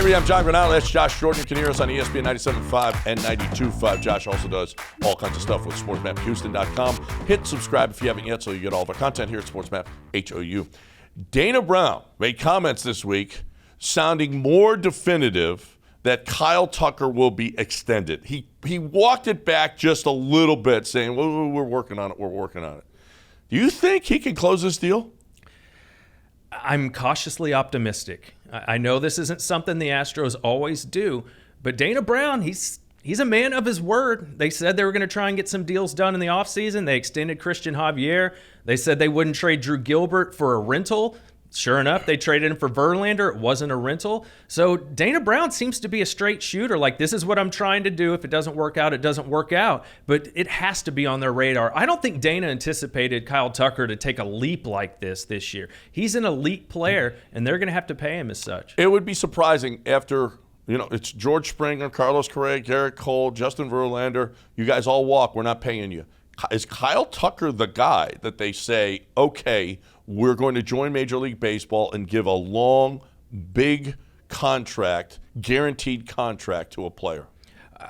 Henry, I'm John Granado. That's Josh Jordan. You can hear us on ESPN 97.5 and 92.5. Josh also does all kinds of stuff with SportsMapHouston.com. Hit subscribe if you haven't yet so you get all of our content here at SportsMap HOU. Dana Brown made comments this week sounding more definitive that Kyle Tucker will be extended. He walked it back just a little bit, saying, well, we're working on it, Do you think he can close this deal? I'm cautiously optimistic. I know this isn't something the Astros always do, but Dana Brown, he's a man of his word. They said they were going to try and get some deals done in the offseason. They extended Christian Javier. They said they wouldn't trade Drew Gilbert for a rental. Sure enough, they traded him for Verlander. It wasn't a rental. So Dana Brown seems to be a straight shooter. Like, this is what I'm trying to do. If it doesn't work out, it doesn't work out. But it has to be on their radar. I don't think Dana anticipated Kyle Tucker to take a leap like this year. He's an elite player, and they're going to have to pay him as such. It would be surprising after, it's George Springer, Carlos Correa, Garrett Cole, Justin Verlander. You guys all walk. We're not paying you. Is Kyle Tucker the guy that they say, okay, we're going to join Major League Baseball and give a long, big contract, guaranteed contract to a player?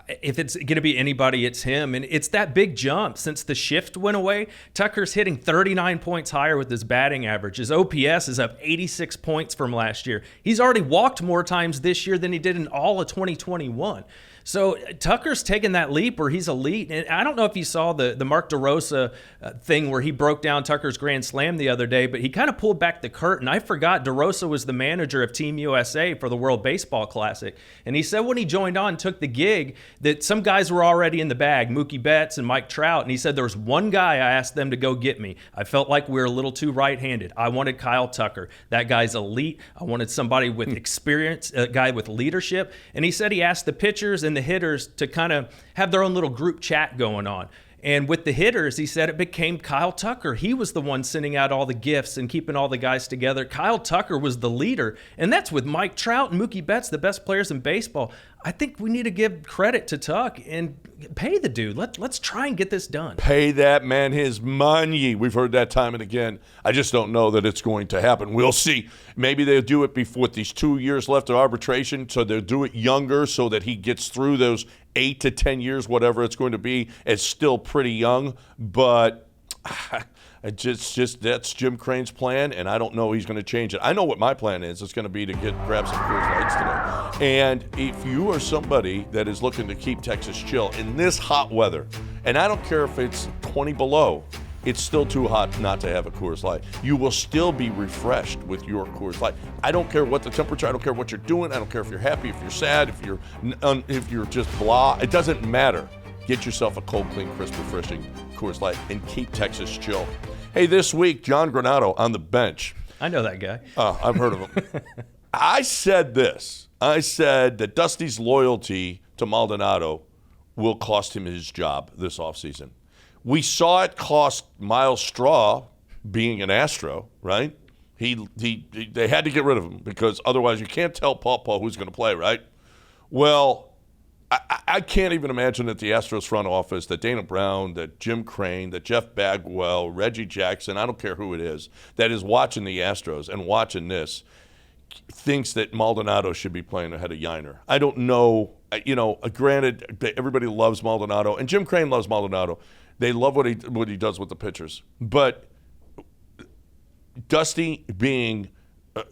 If it's going to be anybody, it's him. And it's that big jump since the shift went away. Tucker's hitting 39 points higher with his batting average. His OPS is up 86 points from last year. He's already walked more times this year than he did in all of 2021. So Tucker's taken that leap where he's elite. And I don't know if you saw the Mark DeRosa thing where he broke down Tucker's grand slam the other day, but he kind of pulled back the curtain. I forgot DeRosa was the manager of Team USA for the World Baseball Classic. And he said when he joined on, took the gig, that some guys were already in the bag, Mookie Betts and Mike Trout. And he said there was one guy I asked them to go get me. I felt like we were a little too right-handed. I wanted Kyle Tucker. That guy's elite. I wanted somebody with experience, a guy with leadership. And he said he asked the pitchers and the hitters to kind of have their own little group chat going on. And with the hitters, he said it became Kyle Tucker. He was the one sending out all the gifts and keeping all the guys together. Kyle Tucker was the leader. And that's with Mike Trout and Mookie Betts, the best players in baseball. I think we need to give credit to Tuck and pay the dude. Let's try and get this done. Pay that man his money. We've heard that time and again. I just don't know that it's going to happen. We'll see. Maybe they'll do it before with these 2 years left of arbitration, so they'll do it younger so that he gets through those 8 to 10 years, whatever it's going to be. It's still pretty young, but just that's Jim Crane's plan, and I don't know he's going to change it. I know what my plan is. It's going to be to grab some Coors Lights today. And if you are somebody that is looking to keep Texas chill in this hot weather, and I don't care if it's 20 below, it's still too hot not to have a Coors Light. You will still be refreshed with your Coors Light. I don't care what the temperature. I don't care what you're doing. I don't care if you're happy, if you're sad, if you're just blah. It doesn't matter. Get yourself a cold, clean, crisp, refreshing Coors Light and keep Texas chill. Hey, this week, John Granado on the bench. I know that guy. I've heard of him. I said this. I said that Dusty's loyalty to Maldonado will cost him his job this offseason. We saw it cost Miles Straw being an Astro, right? They had to get rid of him because otherwise you can't tell Paw who's going to play, right? Well, I can't even imagine that the Astros front office, that Dana Brown, that Jim Crane, that Jeff Bagwell, Reggie Jackson, I don't care who it is, that is watching the Astros and watching this, thinks that Maldonado should be playing ahead of Yiner. I don't know. Granted, everybody loves Maldonado, and Jim Crane loves Maldonado. They love what he does with the pitchers. But Dusty being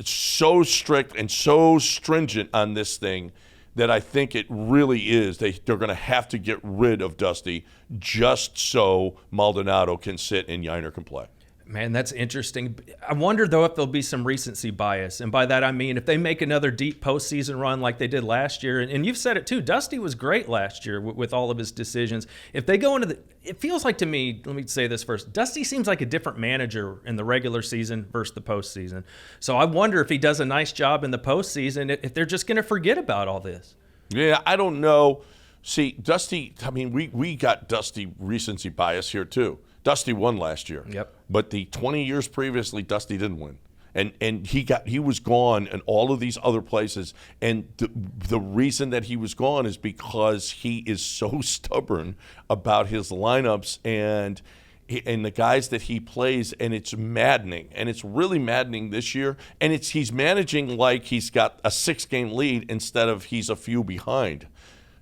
so strict and so stringent on this thing that I think it really is. They're going to have to get rid of Dusty just so Maldonado can sit and Yiner can play. Man, that's interesting. I wonder, though, if there'll be some recency bias. And by that, I mean if they make another deep postseason run like they did last year, and you've said it too, Dusty was great last year with all of his decisions. If they go into it feels like to me, let me say this first, Dusty seems like a different manager in the regular season versus the postseason. So I wonder if he does a nice job in the postseason, if they're just going to forget about all this. Yeah, I don't know. See, Dusty, I mean, we got Dusty recency bias here too. Dusty won last year. Yep. But the 20 years previously, Dusty didn't win. And he was gone in all of these other places. And the reason that he was gone is because he is so stubborn about his lineups. And and the guys that he plays, and it's maddening. And it's really maddening this year. And he's managing like he's got a 6-game lead instead of he's a few behind.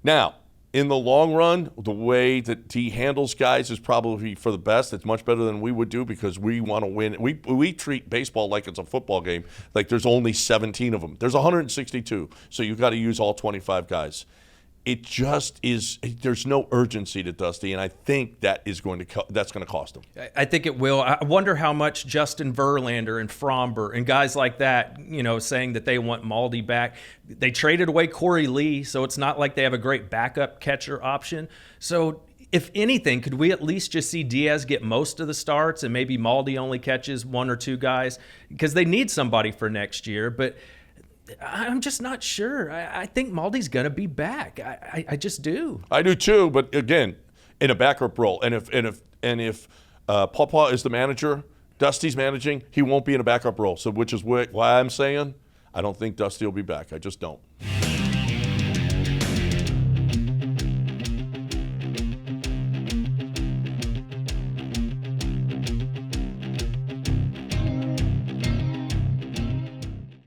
Now, in the long run, the way that he handles guys is probably for the best. It's much better than we would do because we want to win. We treat baseball like it's a football game, like there's only 17 of them. There's 162, so you've got to use all 25 guys. It just is. There's no urgency to Dusty, and I think that's going to cost him. I think it will. I wonder how much Justin Verlander and Fromber and guys like that, saying that they want Maldi back. They traded away Corey Lee, so it's not like they have a great backup catcher option. So if anything, could we at least just see Diaz get most of the starts and maybe Maldi only catches 1 or 2 guys? Because they need somebody for next year, but I'm just not sure. I think Maldi's going to be back. I just do. I do too, but again, in a backup role. And if Papa is the manager, Dusty's managing, he won't be in a backup role. So which is why I'm saying I don't think Dusty will be back. I just don't.